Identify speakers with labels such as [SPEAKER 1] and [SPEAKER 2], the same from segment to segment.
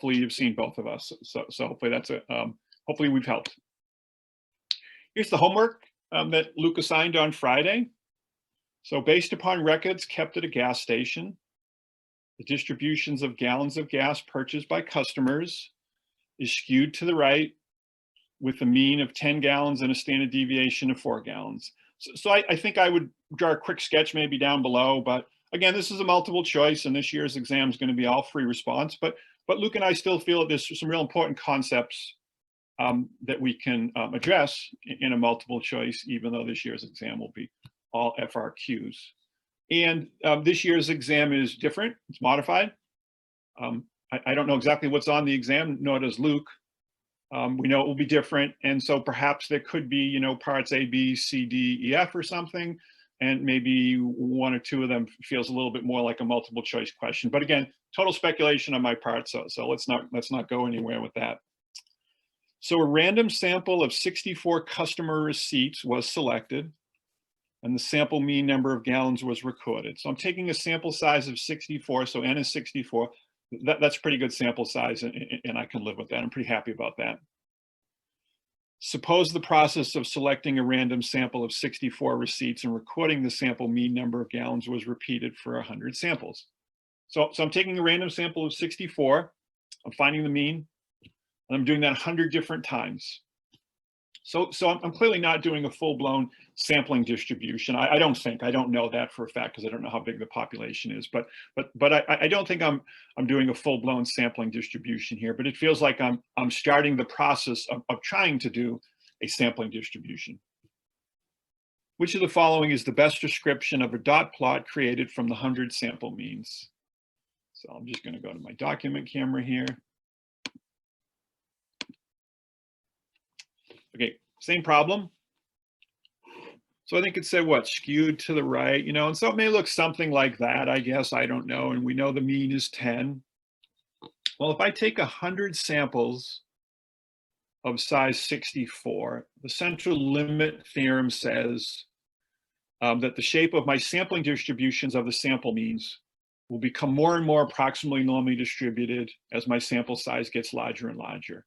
[SPEAKER 1] hopefully you've seen both of us. So hopefully that's hopefully we've helped. Here's the homework that Luke assigned on Friday. So based upon records kept at a gas station, the distributions of gallons of gas purchased by customers is skewed to the right with a mean of 10 gallons and a standard deviation of 4 gallons. So I think I would draw a quick sketch maybe down below, but again, this is a multiple choice and this year's exam is going to be all free response, but Luke and I still feel that there's some real important concepts that we can address in a multiple choice, even though this year's exam will be all FRQs. And this year's exam is different, it's modified. I don't know exactly what's on the exam, nor does Luke. We know it will be different, and so perhaps there could be, you know, parts A, B, C, D, E, F or something, and maybe one or two of them feels a little bit more like a multiple choice question. But again, total speculation on my part, so let's not go anywhere with that. So a random sample of 64 customer receipts was selected, and the sample mean number of gallons was recorded. So I'm taking a sample size of 64, so N is 64. That's pretty good sample size, and I can live with that. I'm pretty happy about that. Suppose the process of selecting a random sample of 64 receipts and recording the sample mean number of gallons was repeated for 100 samples. So I'm taking a random sample of 64, I'm finding the mean, and I'm doing that 100 different times. So I'm clearly not doing a full-blown sampling distribution. I don't know that for a fact because I don't know how big the population is, but I don't think I'm doing a full-blown sampling distribution here, but it feels like I'm starting the process of trying to do a sampling distribution. Which of the following is the best description of a dot plot created from the 100 sample means? So I'm just going to go to my document camera here. Okay, same problem. So I think it said what, skewed to the right, you know, and so it may look something like that, I guess, I don't know. And we know the mean is 10. Well, if I take 100 samples of size 64, the central limit theorem says that the shape of my sampling distributions of the sample means will become more and more approximately normally distributed as my sample size gets larger and larger.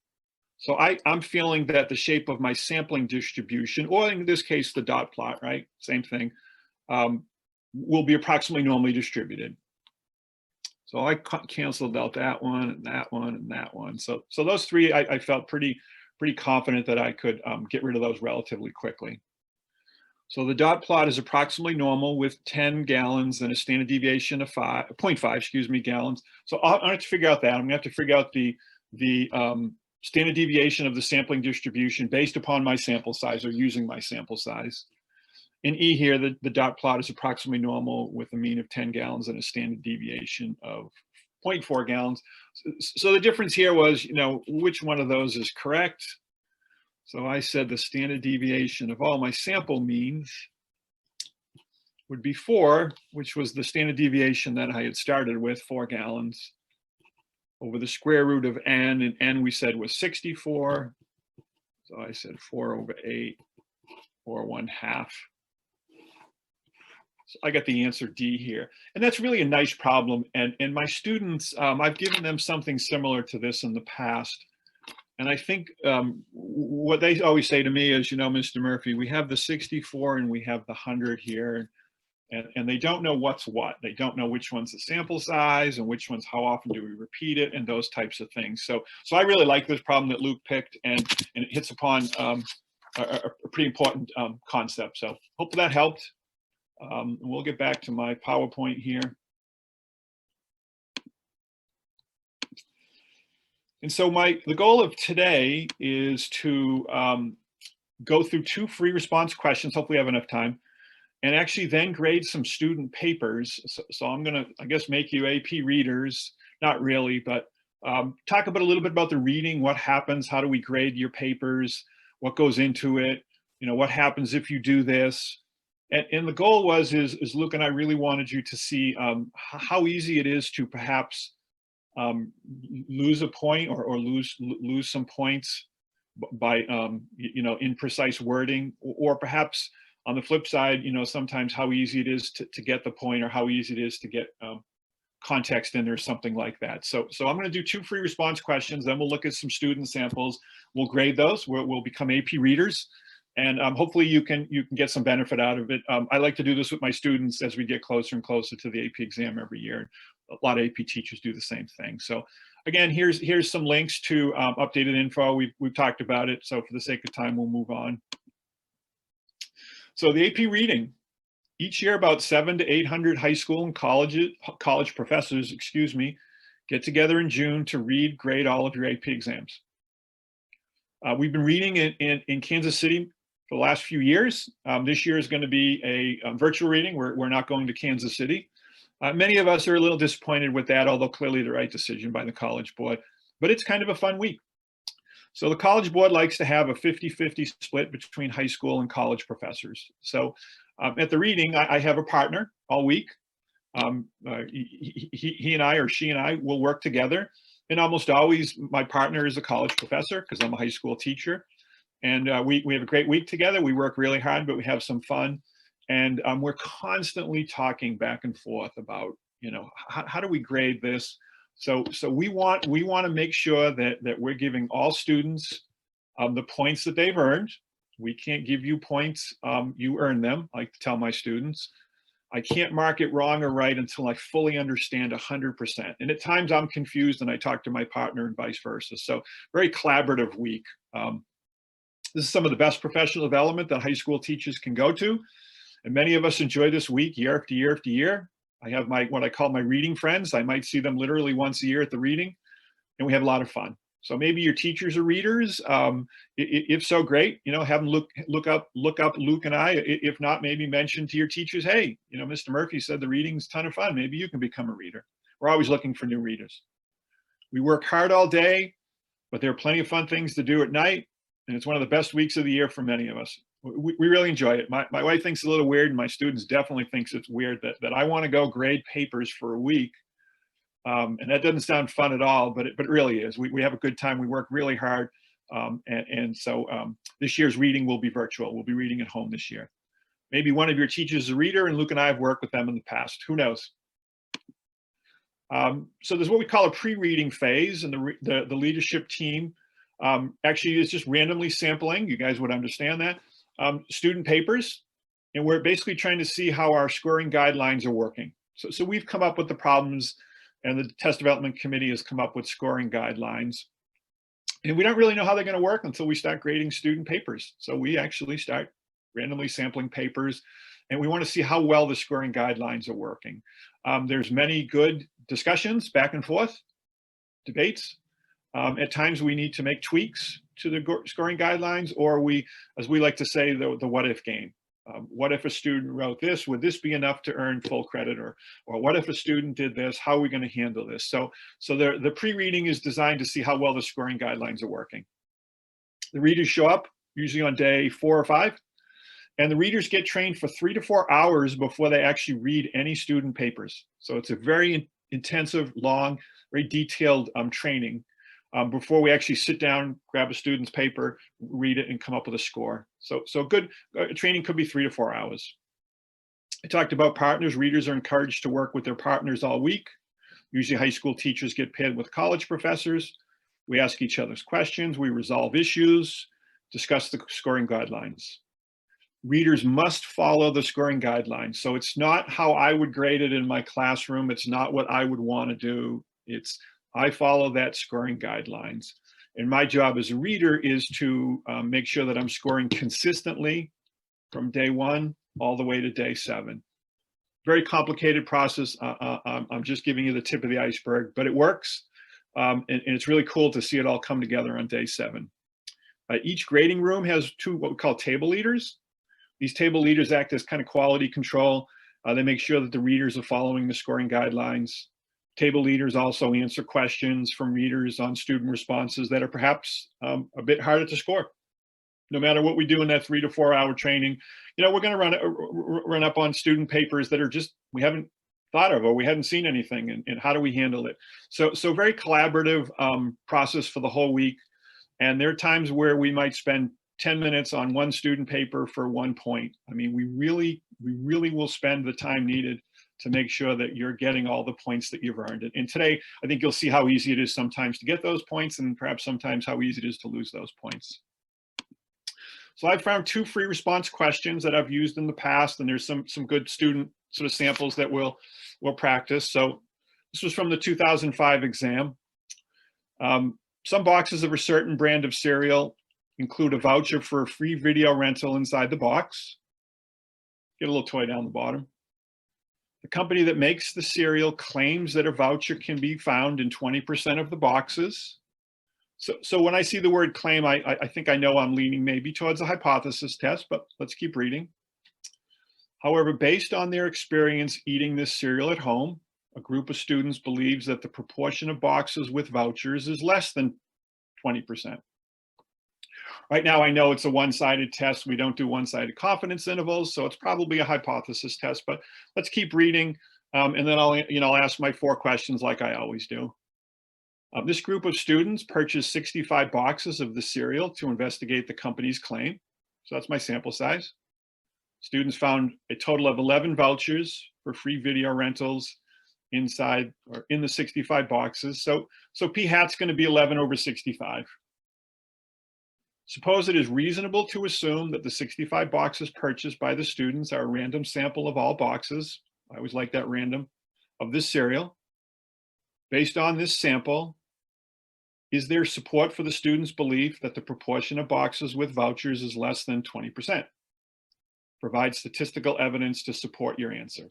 [SPEAKER 1] So I'm feeling that the shape of my sampling distribution, or in this case, the dot plot, right? Same thing, will be approximately normally distributed. So I canceled out that one and that one and that one. So those three, I felt pretty confident that I could get rid of those relatively quickly. So the dot plot is approximately normal with 10 gallons and a standard deviation of 0.5, gallons. So I have to figure out that. I'm gonna have to figure out the standard deviation of the sampling distribution based upon my sample size or using my sample size. In E here, the dot plot is approximately normal with a mean of 10 gallons and a standard deviation of 0.4 gallons. So the difference here was, you know, which one of those is correct? So I said the standard deviation of all my sample means would be 4, which was the standard deviation that I had started with, 4 gallons. Over the square root of n, and n we said was 64. So I said 4 over 8, or 1/2. So I got the answer D here. And that's really a nice problem. And my students, I've given them something similar to this in the past. And I think what they always say to me is, you know, Mr. Murphy, we have the 64 and we have the 100 here. And they don't know what's what. They don't know which one's the sample size and which one's how often do we repeat it and those types of things. So I really like this problem that Luke picked, and it hits upon a pretty important concept. So hopefully that helped. We'll get back to my PowerPoint here. And so the goal of today is to go through 2 free response questions. Hopefully I have enough time. And actually then grade some student papers. So I'm gonna, I guess, make you AP readers, not really, but talk about a little bit about the reading, what happens, how do we grade your papers, what goes into it, you know, what happens if you do this. And the goal is Luke and I really wanted you to see how easy it is to perhaps lose a point or lose some points by, you know, imprecise wording, or perhaps on the flip side, you know, sometimes how easy it is to get the point, or how easy it is to get context in there, something like that. So I'm going to do 2 free response questions. Then we'll look at some student samples. We'll grade those. We'll become AP readers. And hopefully you can get some benefit out of it. I like to do this with my students as we get closer and closer to the AP exam every year. A lot of AP teachers do the same thing. So again, here's some links to updated info. We've talked about it. So for the sake of time, we'll move on. So the AP reading. Each year, about 700 to 800 high school and college professors, excuse me, get together in June to read, grade all of your AP exams. We've been reading in Kansas City for the last few years. This year is going to be a virtual reading. We're not going to Kansas City. Many of us are a little disappointed with that, although clearly the right decision by the College Board. But it's kind of a fun week. So the College Board likes to have a 50-50 split between high school and college professors. So at the reading, I have a partner all week. He and I, or she and I, will work together. And almost always my partner is a college professor because I'm a high school teacher. And we have a great week together. We work really hard, but we have some fun. And we're constantly talking back and forth about, how do we grade this? So we want to make sure that we're giving all students the points that they've earned. We can't give you points, you earn them. I like to tell my students. I can't mark it wrong or right until I fully understand 100%. And at times I'm confused and I talk to my partner and vice versa. So very collaborative week. This is some of the best professional development that high school teachers can go to. And many of us enjoy this week year after year after year. I have what I call my reading friends. I might see them literally once a year at the reading, and we have a lot of fun. So maybe your teachers are readers. If so, great. Have them look up Luke and I. If not, maybe mention to your teachers, hey, Mr. Murphy said the reading's a ton of fun. Maybe you can become a reader. We're always looking for new readers. We work hard all day, but there are plenty of fun things to do at night, and it's one of the best weeks of the year for many of us. We really enjoy it. My wife thinks it's a little weird, and my students definitely thinks it's weird that I want to go grade papers for a week. And that doesn't sound fun at all, but it really is. We have a good time. We work really hard. So this year's reading will be virtual. We'll be reading at home this year. Maybe one of your teachers is a reader, and Luke and I have worked with them in the past. Who knows? So there's what we call a pre-reading phase, and the leadership team actually is just randomly sampling. You guys would understand that. Student papers, and we're basically trying to see how our scoring guidelines are working. So we've come up with the problems, and the test development committee has come up with scoring guidelines. And we don't really know how they're going to work until we start grading student papers. So we actually start randomly sampling papers, and we want to see how well the scoring guidelines are working. There's many good discussions back and forth, debates. At times we need to make tweaks to the scoring guidelines, or as we like to say, the what if game. What if a student wrote this? Would this be enough to earn full credit? Or what if a student did this? How are we going to handle this? So the pre-reading is designed to see how well the scoring guidelines are working. The readers show up usually on day 4 or 5, and the readers get trained for 3 to 4 hours before they actually read any student papers. So it's a very intensive, long, very detailed training. Before we actually sit down, grab a student's paper, read it, and come up with a score. So good training could be 3 to 4 hours. I talked about partners. Readers are encouraged to work with their partners all week. Usually high school teachers get paired with college professors. We ask each other's questions. We resolve issues, discuss the scoring guidelines. Readers must follow the scoring guidelines. So it's not how I would grade it in my classroom. It's not what I would want to do. I follow that scoring guidelines. And my job as a reader is to make sure that I'm scoring consistently from day 1 all the way to day 7. Very complicated process. I'm just giving you the tip of the iceberg, but it works. And it's really cool to see it all come together on day 7. Each grading room has 2 what we call table leaders. These table leaders act as kind of quality control. They make sure that the readers are following the scoring guidelines. Table leaders also answer questions from readers on student responses that are perhaps a bit harder to score. No matter what we do in that 3 to 4 hour training, we're going to run up on student papers that are just, we haven't thought of, or we hadn't seen anything, and how do we handle it? So very collaborative process for the whole week. And there are times where we might spend 10 minutes on one student paper for 1 point. I mean, we really will spend the time needed to make sure that you're getting all the points that you've earned. And today, I think you'll see how easy it is sometimes to get those points, and perhaps sometimes how easy it is to lose those points. So I found 2 free response questions that I've used in the past, and there's some good student sort of samples that we'll practice. So this was from the 2005 exam. Some boxes of a certain brand of cereal include a voucher for a free video rental inside the box. Get a little toy down the bottom. The company that makes the cereal claims that a voucher can be found in 20% of the boxes. So when I see the word claim, I think I know I'm leaning maybe towards a hypothesis test, but let's keep reading. However, based on their experience eating this cereal at home, a group of students believes that the proportion of boxes with vouchers is less than 20%. Right now, I know it's a one-sided test. We don't do one-sided confidence intervals, so it's probably a hypothesis test, but let's keep reading, and then I'll ask my 4 questions like I always do. This group of students purchased 65 boxes of the cereal to investigate the company's claim. So that's my sample size. Students found a total of 11 vouchers for free video rentals inside or in the 65 boxes. So P hat's going to be 11 over 65. Suppose it is reasonable to assume that the 65 boxes purchased by the students are a random sample of all boxes. I always like that random of this cereal. Based on this sample, is there support for the students' belief that the proportion of boxes with vouchers is less than 20%? Provide statistical evidence to support your answer.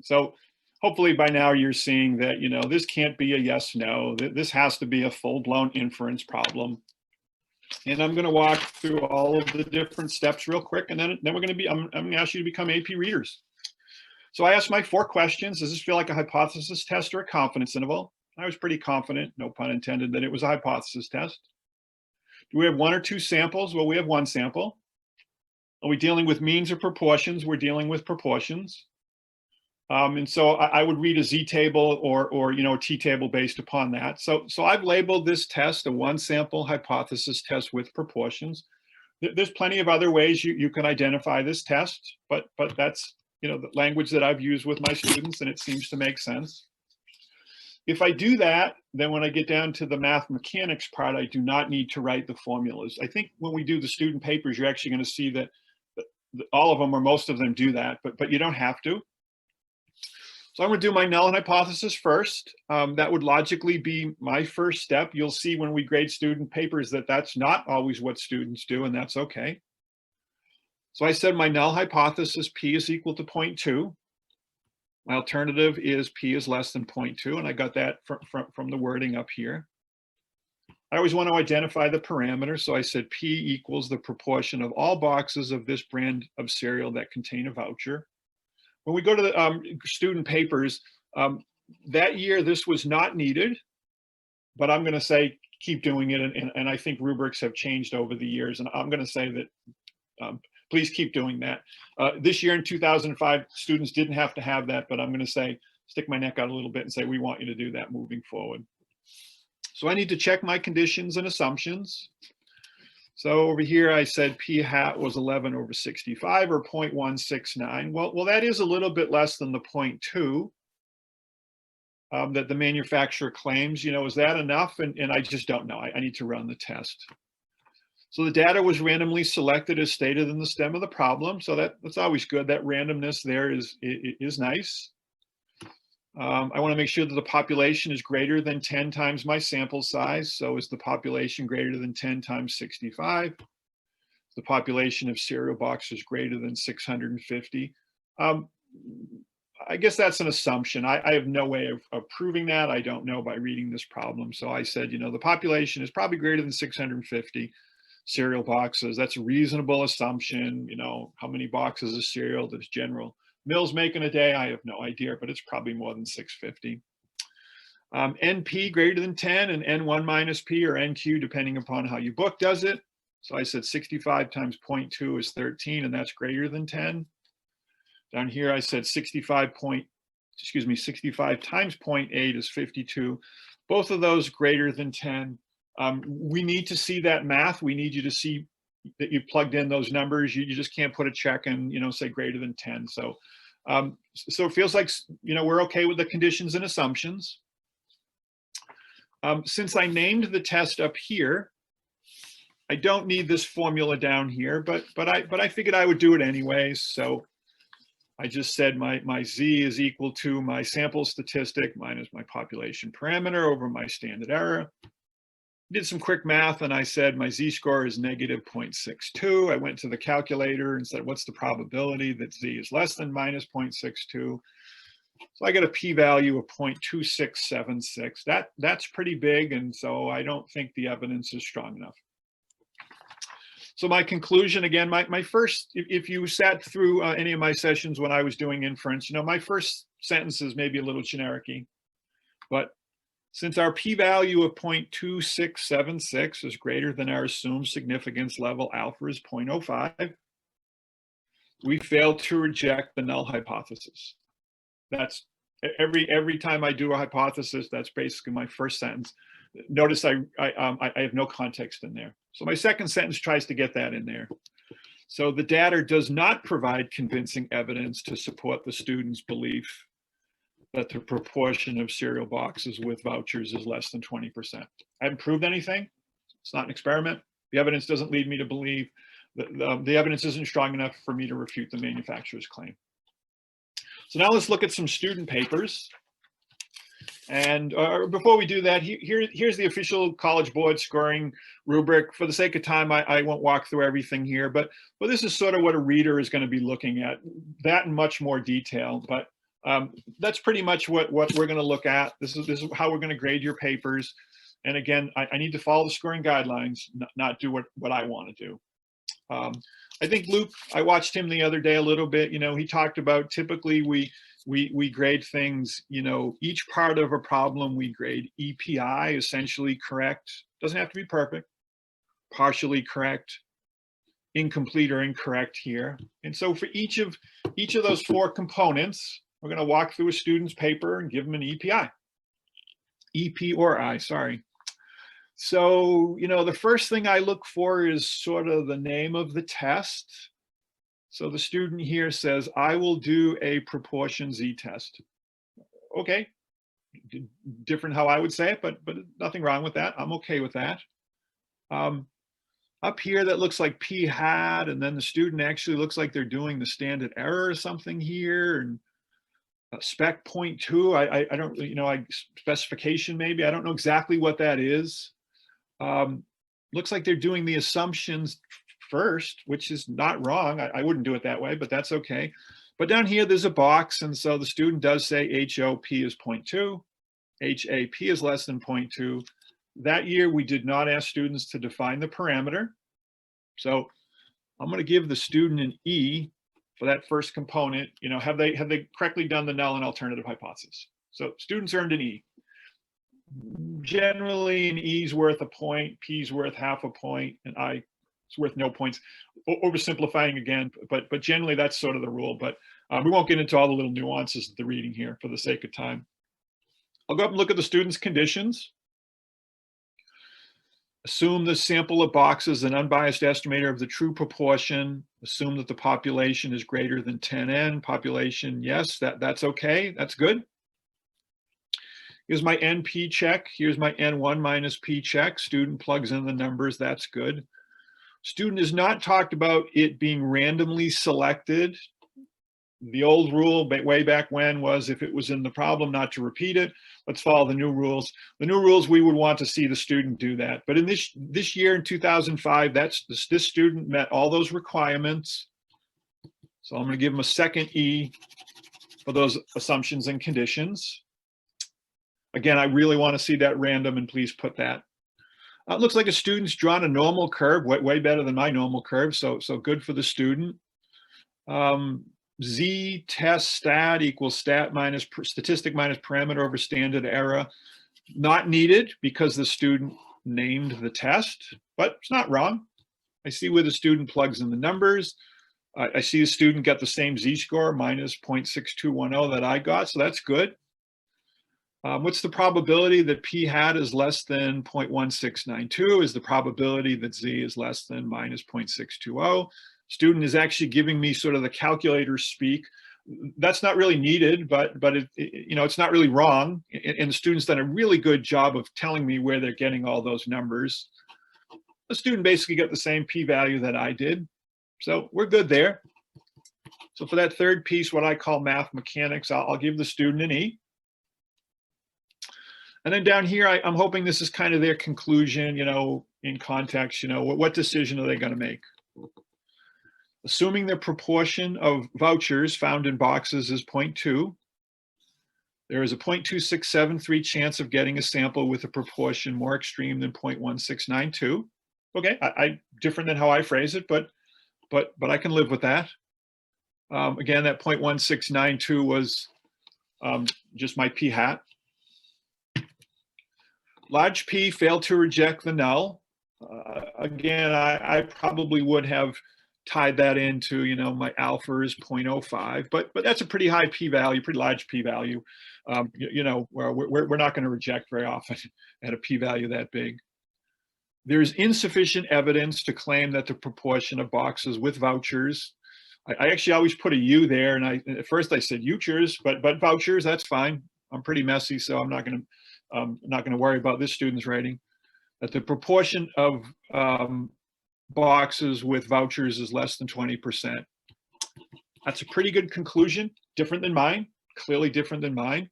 [SPEAKER 1] So hopefully by now you're seeing that, this can't be a yes, no. This has to be a full-blown inference problem. And I'm going to walk through all of the different steps real quick, and then I'm going to ask you to become AP readers. So I asked my 4 questions. Does this feel like a hypothesis test or a confidence interval? I was pretty confident, no pun intended, that it was a hypothesis test. Do we have 1 or 2 samples? Well, we have 1 sample. Are we dealing with means or proportions? We're dealing with proportions. And so I would read a Z table or a T table based upon that. So I've labeled this test a 1 sample hypothesis test with proportions. There's plenty of other ways you can identify this test, but that's the language that I've used with my students, and it seems to make sense. If I do that, then when I get down to the math mechanics part, I do not need to write the formulas. I think when we do the student papers, you're actually going to see that all of them or most of them do that, but you don't have to. So I'm going to do my null hypothesis first. That would logically be my first step. You'll see when we grade student papers that that's not always what students do, and that's okay. So I said my null hypothesis, P is equal to 0.2. My alternative is P is less than 0.2, and I got that from the wording up here. I always want to identify the parameter, so I said P equals the proportion of all boxes of this brand of cereal that contain a voucher. When we go to the student papers, that year this was not needed, but I'm going to say keep doing it, and I think rubrics have changed over the years, and I'm going to say that please keep doing that. This year in 2005, students didn't have to have that, but I'm going to say, stick my neck out a little bit and say, we want you to do that moving forward. So I need to check my conditions and assumptions. So over here, I said P hat was 11 over 65 or 0.169. Well, that is a little bit less than the 0.2 that the manufacturer claims. Is that enough? And I just don't know. I need to run the test. So the data was randomly selected as stated in the stem of the problem. So that's always good. That randomness there is nice. I want to make sure that the population is greater than 10 times my sample size. So is the population greater than 10 times 65? The population of cereal boxes greater than 650. I guess that's an assumption. I have no way of proving that. I don't know by reading this problem. So I said, the population is probably greater than 650 cereal boxes. That's a reasonable assumption. How many boxes of cereal does General Mills make in a day? I have no idea, but it's probably more than 650. NP greater than 10 and N1 minus P or NQ, depending upon how your book does it. So I said 65 times 0.2 is 13, and that's greater than 10. Down here, I said 65 times 0.8 is 52. Both of those greater than 10. We need to see that math. We need you to see that you plugged in those numbers. You just can't put a check and say greater than 10. So So it feels like, we're okay with the conditions and assumptions. Since I named the test up here, I don't need this formula down here, but I figured I would do it anyways. So I just said my z is equal to my sample statistic minus my population parameter over my standard error. Did some quick math and I said my z-score is negative 0.62. I went to the calculator and said, what's the probability that z is less than minus 0.62? So I get a p-value of 0.2676. That's pretty big, and so I don't think the evidence is strong enough. So my conclusion, again, my first, if you sat through any of my sessions when I was doing inference, my first sentence is maybe a little generic-y, but since our p-value of 0.2676 is greater than our assumed significance level alpha is 0.05, we failed to reject the null hypothesis. That's every time I do a hypothesis, that's basically my first sentence. Notice I have no context in there. So my second sentence tries to get that in there. So the data does not provide convincing evidence to support the student's belief that the proportion of cereal boxes with vouchers is less than 20%. I haven't proved anything. It's not an experiment. The evidence doesn't lead me to believe that the evidence isn't strong enough for me to refute the manufacturer's claim. So now let's look at some student papers. And before we do that, here's the official College Board scoring rubric. For the sake of time, I won't walk through everything here, but this is sort of what a reader is going to be looking at, that in much more detail. But that's pretty much what we're going to look at. This is how we're going to grade your papers. And again, I need to follow the scoring guidelines, not do what I want to do. I think Luke, I watched him the other day a little bit. He talked about typically we grade things, each part of a problem we grade EPI, essentially correct. Doesn't have to be perfect, partially correct, incomplete or incorrect here. And so for each of those four components, we're going to walk through a student's paper and give them an EPI. EP or I, sorry. So, the first thing I look for is sort of the name of the test. So the student here says, I will do a proportion z-test. Okay, different how I would say it, but nothing wrong with that. I'm okay with that. Up here, that looks like p hat, and then the student actually looks like they're doing the standard error or something here, and spec 0.2, I don't, specification maybe, I don't know exactly what that is. Looks like they're doing the assumptions first, which is not wrong. I wouldn't do it that way, but that's okay. But down here, there's a box, and so the student does say HOP is 0.2, HAP is less than 0.2. That year, we did not ask students to define the parameter. So I'm going to give the student an E for that first component. Have they correctly done the null and alternative hypothesis? So students earned an E. Generally, an E is worth a point, P is worth half a point, and I is worth no points. Oversimplifying again, but generally that's sort of the rule. But we won't get into all the little nuances of the reading here for the sake of time. I'll go up and look at the student's conditions. Assume the sample of boxes an unbiased estimator of the true proportion. Assume that the population is greater than 10n. Population, yes, that's okay. That's good. Here's my NP check. Here's my N1 minus P check. Student plugs in the numbers. That's good. Student has not talked about it being randomly selected. The old rule way back when was if it was in the problem, not to repeat it. Let's follow the new rules. The new rules, we would want to see the student do that. But in this year, in 2005, this student met all those requirements. So I'm going to give him a second E for those assumptions and conditions. Again, I really want to see that random, and please put that. It looks like a student's drawn a normal curve, way better than my normal curve, so good for the student. Z test stat equals stat minus statistic minus parameter over standard error. Not needed because the student named the test, but it's not wrong. I see where the student plugs in the numbers. I see the student got the same z-score, minus 0.6210 that I got, so that's good. What's the probability that p hat is less than 0.1692? Is the probability that z is less than minus 0.620? Student is actually giving me sort of the calculator speak. That's not really needed, but it's not really wrong. And the student's done a really good job of telling me where they're getting all those numbers. The student basically got the same p-value that I did. So we're good there. So for that third piece, what I call math mechanics, I'll give the student an E. And then down here, I'm hoping this is kind of their conclusion, in context, what decision are they going to make? Assuming the proportion of vouchers found in boxes is 0.2, there is a 0.2673 chance of getting a sample with a proportion more extreme than 0.1692. Okay, I different than how I phrase it, but I can live with that. Again, that 0.1692 was just my p hat. Large P failed to reject the null. Again, I probably would have tied that into, my alpha is 0.05, but that's a pretty high p-value, pretty large p-value. Where we're not going to reject very often at a p-value that big. There's insufficient evidence to claim that the proportion of boxes with vouchers. I actually always put a U there, and at first I said vouchers, but vouchers, that's fine. I'm pretty messy, so I'm not going to worry about this student's writing. That the proportion of boxes with vouchers is less than 20%. That's a pretty good conclusion, different than mine, clearly different than mine.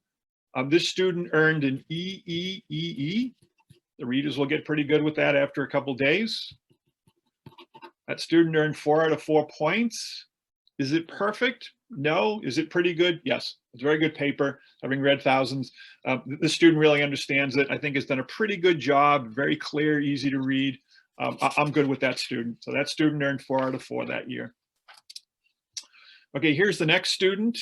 [SPEAKER 1] This student earned an E. The readers will get pretty good with that after a couple days. That student earned 4 out of 4 points. Is it perfect? No. Is it pretty good? Yes. It's a very good paper, having read thousands. The student really understands it. I think has done a pretty good job, very clear, easy to read. I'm good with that student. So that student earned 4 out of 4 that year. Okay, here's the next student.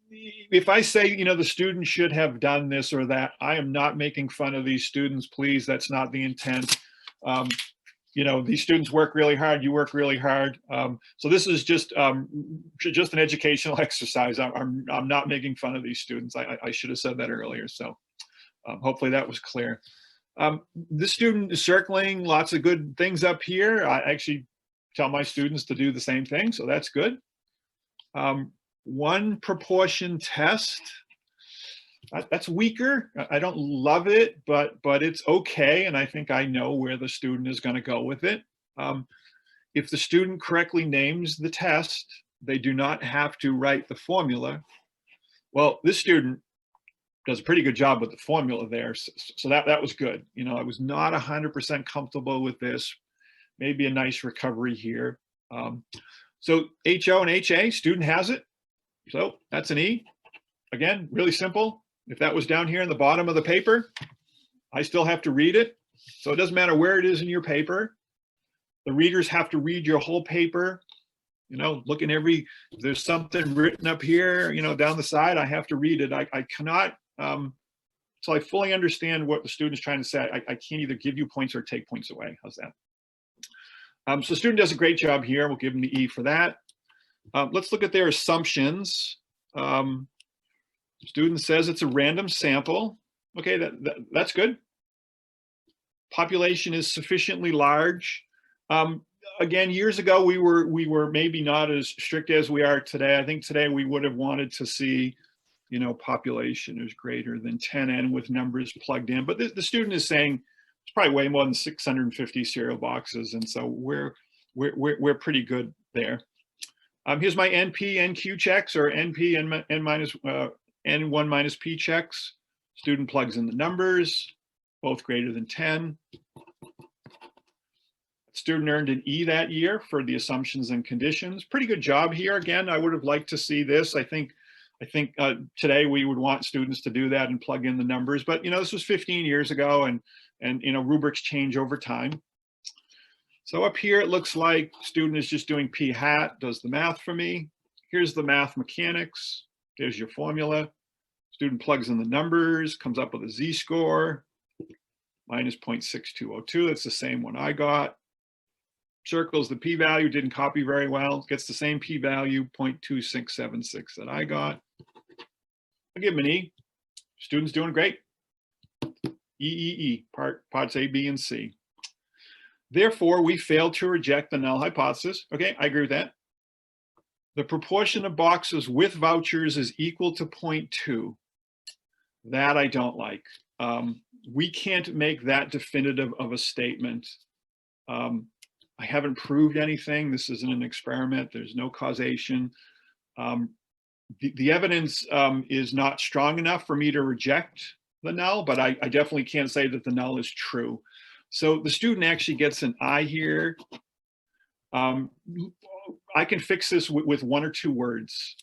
[SPEAKER 1] If I say, the student should have done this or that, I am not making fun of these students, please. That's not the intent. These students work really hard. You work really hard. So this is just an educational exercise. I'm not making fun of these students. I should have said that earlier. So hopefully that was clear. This student is circling lots of good things up here. I actually tell my students to do the same thing, so that's good. One proportion test, that's weaker. I don't love it, but it's okay, and I think I know where the student is going to go with it. If the student correctly names the test, they do not have to write the formula. Well, this student does a pretty good job with the formula there, so that was good. I was not 100% comfortable with this. Maybe a nice recovery here. So HO and HA, student has it. So that's an E. Again, really simple. If that was down here in the bottom of the paper, I still have to read it. So it doesn't matter where it is in your paper. The readers have to read your whole paper. Look in if there's something written up here, down the side, I have to read it. I cannot, so I fully understand what the student's trying to say. I can't either give you points or take points away. How's that? So student does a great job here. We'll give them the E for that. Let's look at their assumptions. Student says it's a random sample. Okay, that's good. Population is sufficiently large. Again, years ago, we were maybe not as strict as we are today. I think today we would have wanted to see, population is greater than 10n with numbers plugged in. But the student is saying it's probably way more than 650 serial boxes, and so we're pretty good there. Here's my NP, NQ checks, or NP, N1 minus P checks. Student plugs in the numbers, both greater than 10. Student earned an E that year for the assumptions and conditions. Pretty good job here. Again, I would have liked to see this. I think today we would want students to do that and plug in the numbers, but this was 15 years ago, and rubrics change over time. So up here, it looks like student is just doing P hat, does the math for me. Here's the math mechanics. There's your formula. Student plugs in the numbers, comes up with a Z-score, minus 0.6202. That's the same one I got. Circles the p-value, didn't copy very well. Gets the same p-value, 0.2676 that I got. I'll give him an E. Student's doing great. Parts A, B, and C. Therefore, we failed to reject the null hypothesis. Okay, I agree with that. The proportion of boxes with vouchers is equal to 0.2. That I don't like. We can't make that definitive of a statement. I haven't proved anything. This isn't an experiment. There's no causation. The evidence is not strong enough for me to reject the null, but I definitely can't say that the null is true. So the student actually gets an I here. I can fix this with one or two words.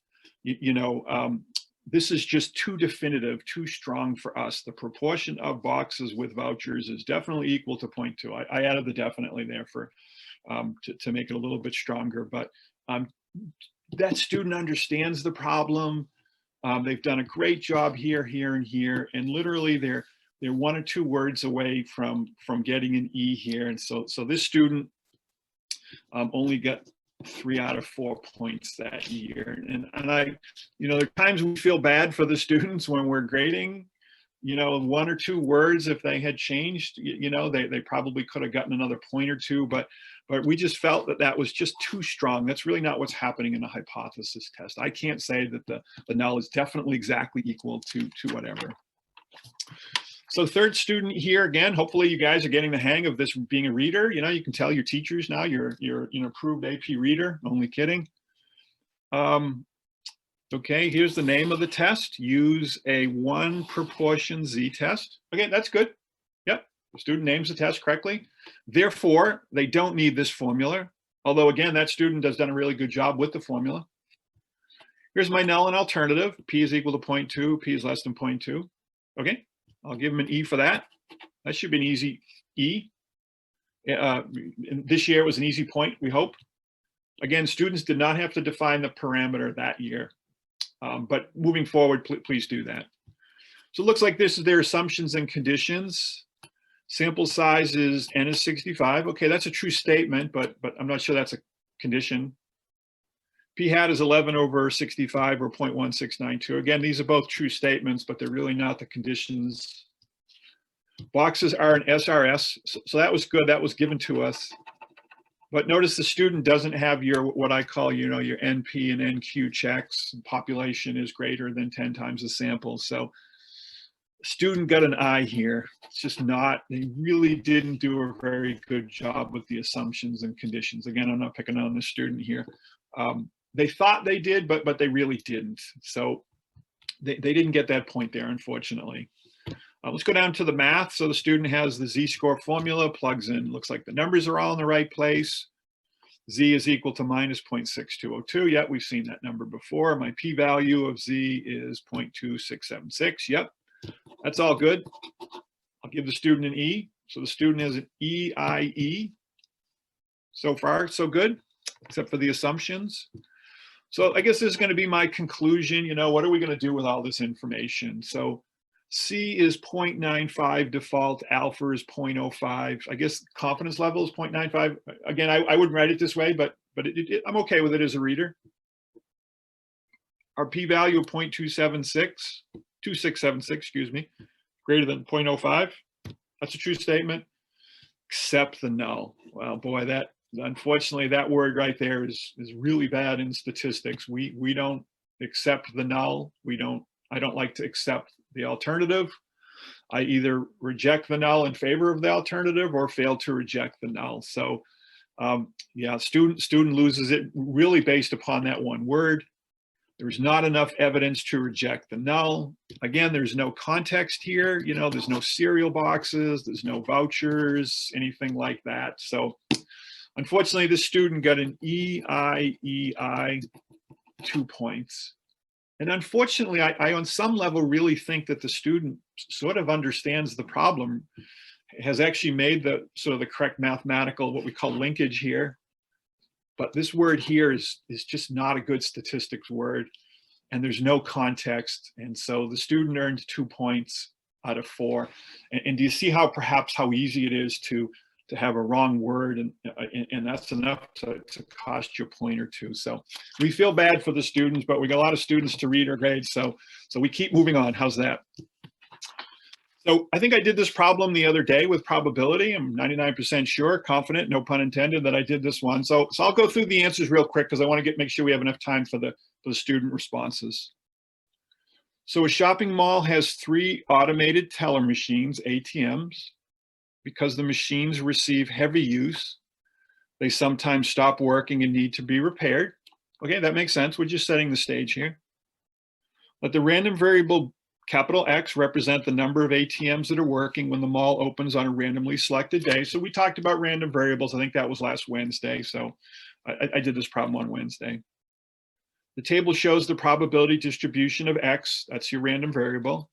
[SPEAKER 1] This is just too definitive, too strong for us. The proportion of boxes with vouchers is definitely equal to 0.2. I added the definitely there for to make it a little bit stronger, but that student understands the problem. They've done a great job here, here, and here, and literally they're one or two words away from getting an E here. And so this student only got 3 out of 4 points that year. And I, there are times we feel bad for the students when we're grading, one or two words, if they had changed, they probably could have gotten another point or two, but we just felt that was just too strong. That's really not what's happening in a hypothesis test. I can't say that the null is definitely exactly equal to whatever. So third student here, again, hopefully you guys are getting the hang of this being a reader. You can tell your teachers now you're an approved AP reader. Only kidding. Okay, here's the name of the test. Use a 1 proportion Z test. Okay, that's good. Yep, the student names the test correctly. Therefore, they don't need this formula. Although again, that student has done a really good job with the formula. Here's my null and alternative. P is equal to 0.2, P is less than 0.2. Okay. I'll give them an E for that. That should be an easy E. This year it was an easy point, we hope. Again, students did not have to define the parameter that year. But moving forward, please do that. So it looks like this is their assumptions and conditions. Sample size is N is 65. Okay, that's a true statement, but I'm not sure that's a condition. P hat is 11 over 65 or 0.1692. Again, these are both true statements, but they're really not the conditions. Boxes are an SRS, so that was good. That was given to us. But notice the student doesn't have your, what I call, your NP and NQ checks. Population is greater than 10 times the sample. So student got an I here. It's just not, they really didn't do a very good job with the assumptions and conditions. Again, I'm not picking on the student here. They thought they did, but they really didn't. So they didn't get that point there, unfortunately. Let's go down to the math. So the student has the Z-score formula, plugs in, looks like the numbers are all in the right place. Z is equal to minus 0.6202. Yep, we've seen that number before. My p-value of Z is 0.2676. Yep, that's all good. I'll give the student an E. So the student has an EIE. So far, so good, except for the assumptions. So I guess this is going to be my conclusion. What are we going to do with all this information? So C is 0.95 default, alpha is 0.05. I guess confidence level is 0.95. Again, I wouldn't write it this way, but I'm okay with it as a reader. Our p-value of 0.2676, excuse me, greater than 0.05. That's a true statement, except the null. Well, boy, unfortunately, that word right there is really bad in statistics. We don't accept the null. I don't like to accept the alternative. I either reject the null in favor of the alternative or fail to reject the null. So yeah, student loses it really based upon that one word. There's not enough evidence to reject the null. Again, there's no context here. There's no cereal boxes, there's no vouchers, anything like that. So unfortunately, this student got an EIEI, 2 points. And unfortunately, I on some level really think that the student sort of understands the problem, has actually made the correct mathematical, what we call linkage here. But this word here is just not a good statistics word, and there's no context. And so the student earned 2 points out of 4. And do you see how easy it is to have a wrong word, and that's enough to cost you a point or two. So we feel bad for the students, but we got a lot of students to read our grades, so we keep moving on. How's that? So I think I did this problem the other day with probability. I'm 99% sure, confident, no pun intended, that I did this one. So I'll go through the answers real quick because I want to make sure we have enough time for the student responses. So a shopping mall has 3 automated teller machines, ATMs. Because the machines receive heavy use, they sometimes stop working and need to be repaired. Okay, that makes sense. We're just setting the stage here. Let the random variable capital X represent the number of ATMs that are working when the mall opens on a randomly selected day. So we talked about random variables. I think that was last Wednesday. So I did this problem on Wednesday. The table shows the probability distribution of X. That's your random variable.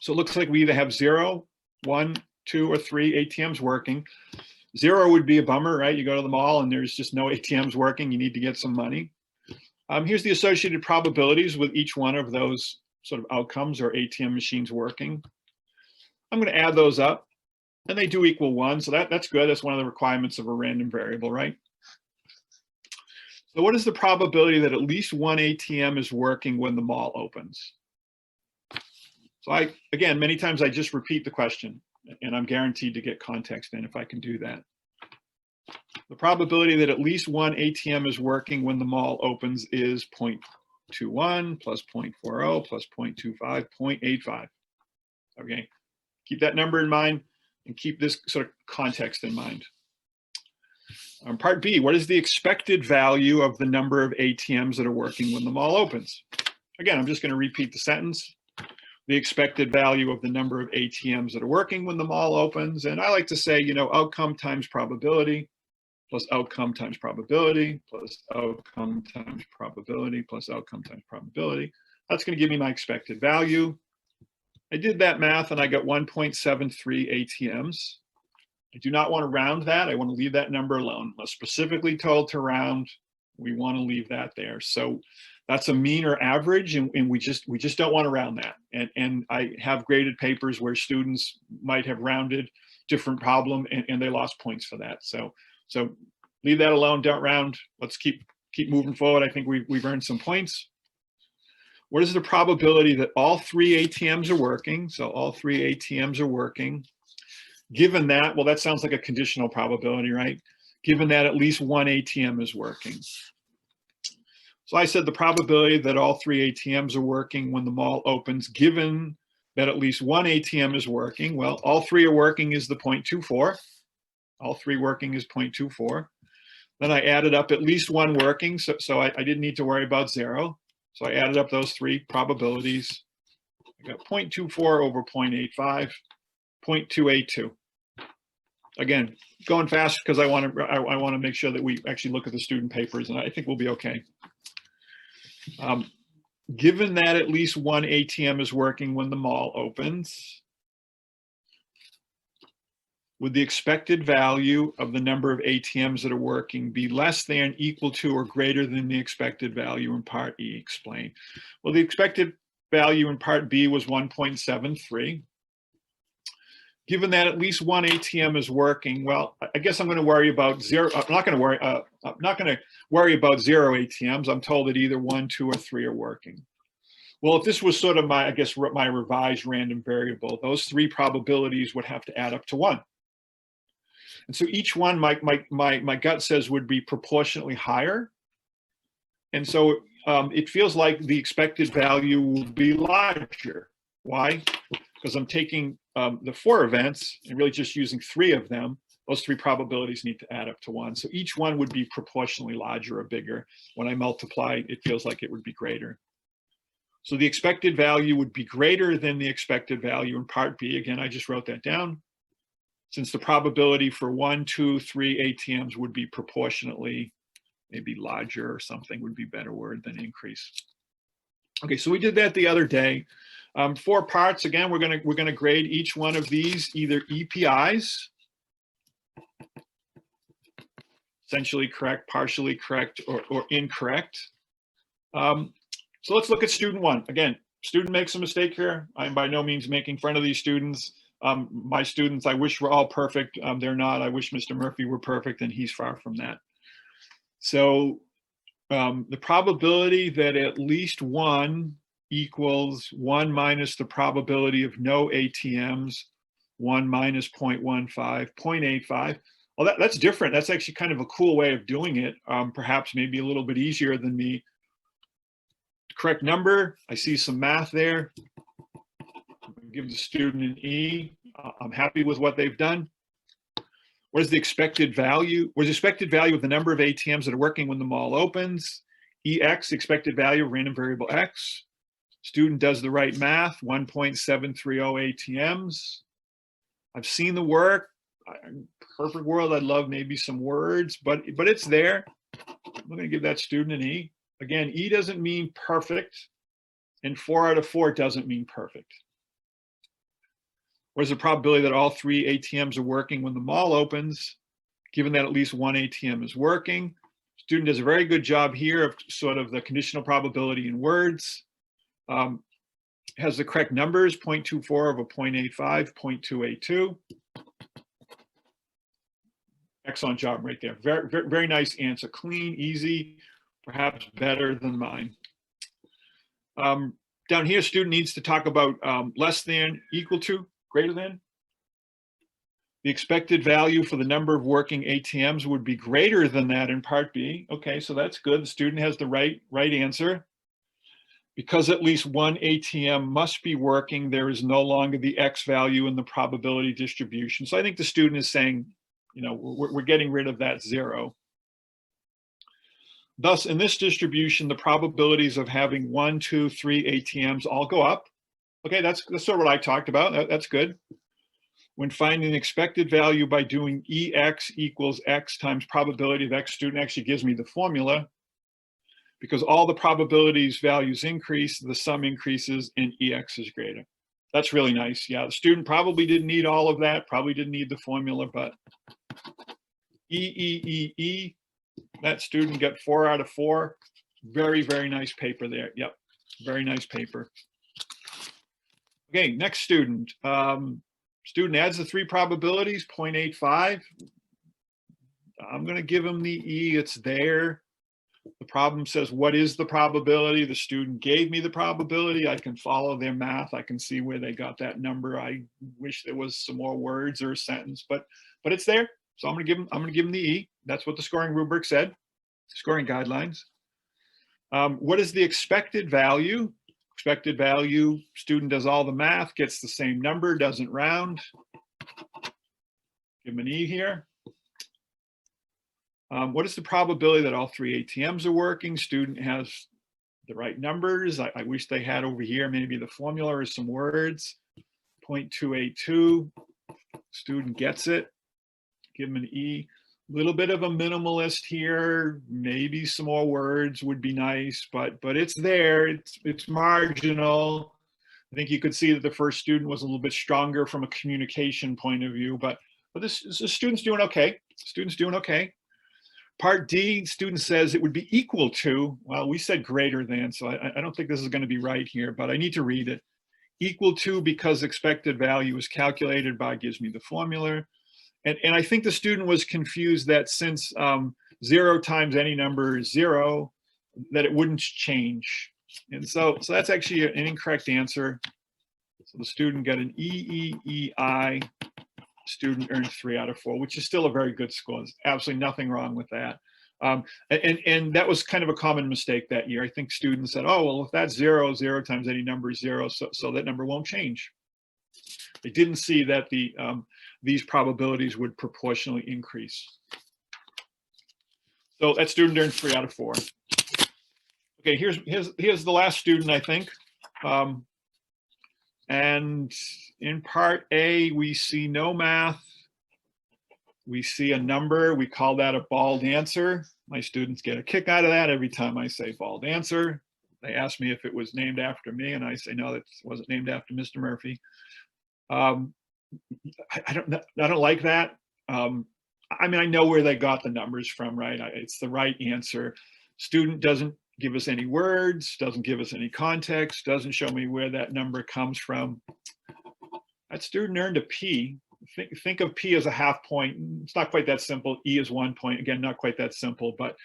[SPEAKER 1] So it looks like we either have 0, 1, 2, or 3 ATMs working. 0 would be a bummer, right? You go to the mall and there's just no ATMs working. You need to get some money. Here's the associated probabilities with each one of those sort of outcomes or ATM machines working. I'm going to add those up, and they do equal 1. So that's good. That's one of the requirements of a random variable, right? So what is the probability that at least one ATM is working when the mall opens? So again, many times I just repeat the question, and I'm guaranteed to get context in if I can do that. The probability that at least one ATM is working when the mall opens is 0.21 plus 0.40 plus 0.25, 0.85. Okay, keep that number in mind and keep this sort of context in mind. Part B, what is the expected value of the number of ATMs that are working when the mall opens? Again, I'm just going to repeat the sentence. The expected value of the number of ATMs that are working when the mall opens. And I like to say, outcome times probability plus outcome times probability plus outcome times probability plus outcome times probability. That's going to give me my expected value. I did that math and I got 1.73 ATMs. I do not want to round that. I want to leave that number alone. I'm specifically told to round. We want to leave that there. So that's a mean or average, and we just don't want to round that. And I have graded papers where students might have rounded different problem and they lost points for that. So leave that alone. Don't round. Let's keep moving forward. I think we've earned some points. What is the probability that all 3 ATMs are working? So all 3 ATMs are working. Given that, well, that sounds like a conditional probability, right? Given that at least one ATM is working. So I said the probability that all 3 ATMs are working when the mall opens, given that at least one ATM is working. Well, all 3 are working is the 0.24. All 3 working is 0.24. Then I added up at least one working, so I didn't need to worry about 0. So I added up those 3 probabilities. I got 0.24 over 0.85, 0.282. Again, going fast because I want to make sure that we actually look at the student papers, and I think we'll be okay. Given that at least one ATM is working when the mall opens, would the expected value of the number of ATMs that are working be less than, equal to, or greater than the expected value in part E? Explain. Well, the expected value in part B was 1.73. Given that at least one ATM is working, well, I guess I'm going to worry about 0. I'm not going to worry about 0 ATMs. I'm told that either 1, 2, or 3 are working. Well, if this was sort of my revised random variable, those 3 probabilities would have to add up to 1. And so each one, my gut says, would be proportionately higher. And so it feels like the expected value will be larger. Why? Because I'm taking the 4 events and really just using 3 of them. Those 3 probabilities need to add up to 1. So each one would be proportionally larger or bigger. When I multiply, it feels like it would be greater. So the expected value would be greater than the expected value in part B. Again, I just wrote that down. Since the probability for 1, 2, 3 ATMs would be proportionately, maybe larger or something would be a better word than increase. Okay, so we did that the other day. 4 parts. Again, we're gonna grade each one of these either EPIs, essentially correct, partially correct, or incorrect. So let's look at student 1. Again, student makes a mistake here. I'm by no means making fun of these students. My students, I wish were all perfect. They're not. I wish Mr. Murphy were perfect, and he's far from that. So the probability that at least one equals 1 minus the probability of no ATMs, 1 minus 0.15, 0.85. Well, that's different. That's actually kind of a cool way of doing it. Perhaps maybe a little bit easier than me. Correct number, I see some math there. Give the student an E. I'm happy with what they've done. What is the expected value? What is the expected value of the number of ATMs that are working when the mall opens? EX, expected value of random variable X. Student does the right math, 1.730 ATMs. I've seen the work. Perfect world, I'd love maybe some words, but it's there. I'm going to give that student an E. Again, E doesn't mean perfect, and 4 out of 4 doesn't mean perfect. What is the probability that all 3 ATMs are working when the mall opens, given that at least 1 ATM is working? Student does a very good job here of sort of the conditional probability in words. Has the correct numbers, 0.24 over 0.85, 0.282. Excellent job right there. Very, very, very nice answer. Clean, easy, perhaps better than mine. Down here, student needs to talk about less than, equal to, greater than. The expected value for the number of working ATMs would be greater than that in part B. Okay, so that's good. The student has the right answer. Because at least 1 ATM must be working, there is no longer the X value in the probability distribution. So I think the student is saying, you know, we're getting rid of that 0. Thus, in this distribution, the probabilities of having 1, 2, 3 ATMs all go up. Okay, that's sort of what I talked about. That's good. When finding the expected value by doing EX equals X times probability of X, student actually gives me the formula. Because all the probabilities values increase, the sum increases, and EX is greater. That's really nice. Yeah, the student probably didn't need all of that, probably didn't need the formula, but E. That student got 4 out of 4. Very, very nice paper there. Yep, very nice paper. Okay, next student. Student adds the 3 probabilities, 0.85. I'm going to give him the E. It's there. The problem says, what is the probability? The student gave me the probability. I can follow their math. I can see where they got that number. I wish there was some more words or a sentence, but it's there. So I'm going to give him the E. That's what the scoring rubric said. Scoring guidelines. What is the expected value? Expected value, student does all the math, gets the same number, doesn't round. Give him an E here. What is the probability that all 3 ATMs are working? Student has the right numbers. I wish they had over here maybe the formula or some words. 0.282. Student gets it. Give him an E. Little bit of a minimalist here. Maybe some more words would be nice, but it's there. It's marginal. I think you could see that the first student was a little bit stronger from a communication point of view, but this student's doing okay. Student's doing okay. Part D, student says it would be equal to, well, we said greater than, so I don't think this is going to be right here, but I need to read it. Equal to because expected value is calculated by, gives me the formula. And I think the student was confused that since 0 times any number is 0, that it wouldn't change. And so that's actually an incorrect answer. So the student got an EEEI. Student earned 3 out of 4, which is still a very good score. There's absolutely nothing wrong with that. And that was kind of a common mistake that year. I think students said, oh, well, if that's 0, 0 times any number is 0, so that number won't change. They didn't see that these probabilities would proportionally increase. So that student earned 3 out of 4. Okay, here's the last student, I think. And in part A, we see no math. We see a number. We call that a bald answer. My students get a kick out of that every time I say bald answer. They ask me if it was named after me, and I say, no, that wasn't named after Mr. Murphy. I don't like that. I mean, I know where they got the numbers from, right? It's the right answer. Student doesn't give us any words, doesn't give us any context, doesn't show me where that number comes from. That student earned a P. Think of P as a half point. It's not quite that simple. E is 1 point. Again, not quite that simple, but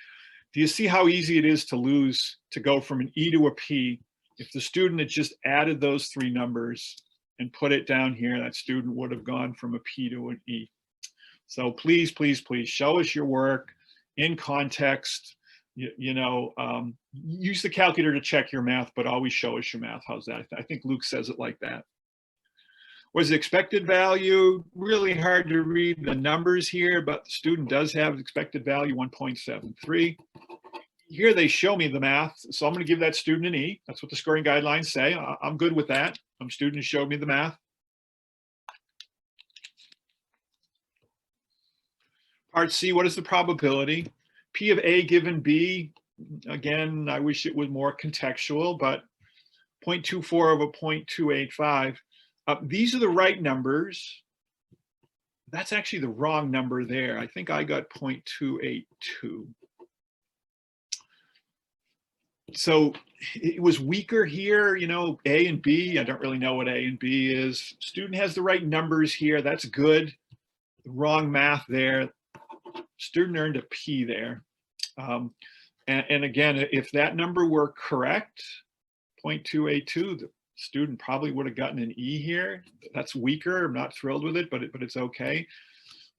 [SPEAKER 1] do you see how easy it is to lose, to go from an E to a P if the student had just added those three numbers and put it down here, that student would have gone from a P to an E. So please, please, please show us your work in context. Use the calculator to check your math, but always show us your math. How's that? I think Luke says it like that. Was the expected value? Really hard to read the numbers here, but the student does have expected value 1.73. Here they show me the math, so I'm going to give that student an E. That's what the scoring guidelines say. I'm good with that. Student showed me the math. Part C, what is the probability? P of A given B, again, I wish it was more contextual, but 0.24 over 0.285. These are the right numbers. That's actually the wrong number there. I think I got 0.282. So it was weaker here, A and B. I don't really know what A and B is. Student has the right numbers here. That's good. The wrong math there. Student earned a P there. And again, if that number were correct, 0.282, the student probably would have gotten an E here. That's weaker. I'm not thrilled with it, but it's okay.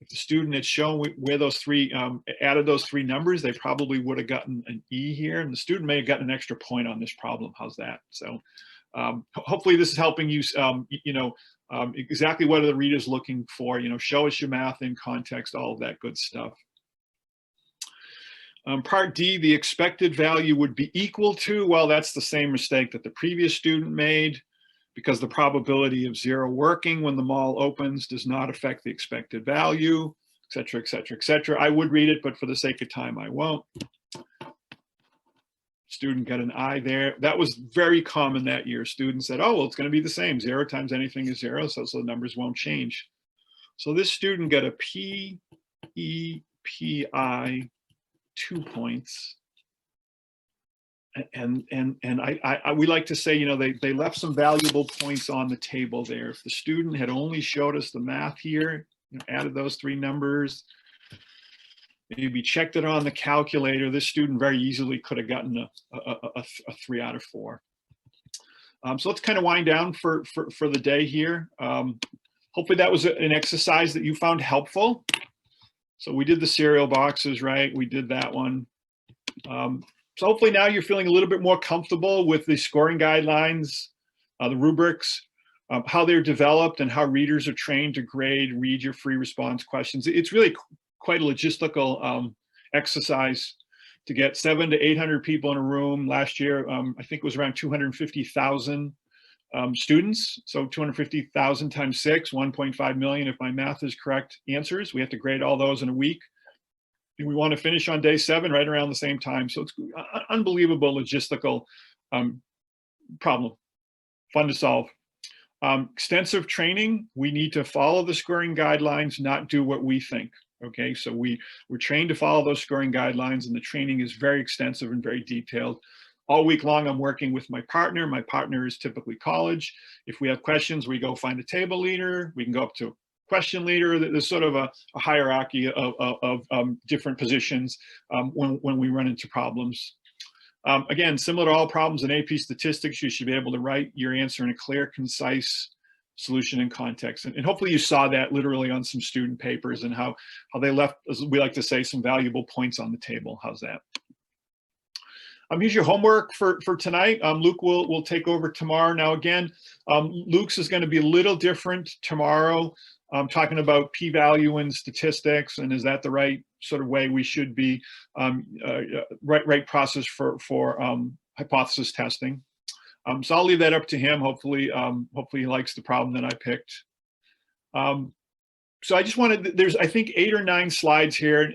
[SPEAKER 1] If the student had shown where those three, added those three numbers, they probably would have gotten an E here. And the student may have gotten an extra point on this problem. How's that? So hopefully this is helping you, exactly what are the readers looking for, show us your math in context, all of that good stuff. Part D, the expected value would be equal to, well, that's the same mistake that the previous student made, because the probability of zero working when the mall opens does not affect the expected value, et cetera, et cetera, et cetera. I would read it, but for the sake of time, I won't. Student got an I there. That was very common that year. Students said, oh, well, it's going to be the same. 0 times anything is 0, so the numbers won't change. So this student got a P, E, P, I, 2 points. And we like to say, they left some valuable points on the table there. If the student had only showed us the math here, added those three numbers, maybe checked it on the calculator, this student very easily could have gotten a 3 out of 4. So let's kind of wind down for the day here. Hopefully that was an exercise that you found helpful. So we did the cereal boxes, right? We did that one. So hopefully now you're feeling a little bit more comfortable with the scoring guidelines, the rubrics, how they're developed and how readers are trained to read your free response questions. It's really quite a logistical exercise to get 700 to 800 people in a room. Last year, I think it was around 250,000 students. So 250,000 times 6, 1.5 million, if my math is correct, answers. We have to grade all those in a week. And we want to finish on day 7 right around the same time. So it's unbelievable logistical problem, fun to solve. Extensive training, we need to follow the scoring guidelines, not do what we think. Okay, so we're trained to follow those scoring guidelines, and the training is very extensive and very detailed. All week long, I'm working with my partner. My partner is typically college. If we have questions, we go find a table leader. We can go up to question leader. There's sort of a hierarchy of different positions when we run into problems. Again, similar to all problems in AP statistics, you should be able to write your answer in a clear, concise solution in context. And hopefully you saw that literally on some student papers and how they left, as we like to say, some valuable points on the table. How's that? Here's your homework for tonight. Luke will take over tomorrow. Now again, Luke's is going to be a little different tomorrow. Talking about p-value and statistics, and is that the right sort of way we should be, right process for hypothesis testing. So I'll leave that up to him. Hopefully he likes the problem that I picked. So I just wanted, there's I think 8 or 9 slides here, and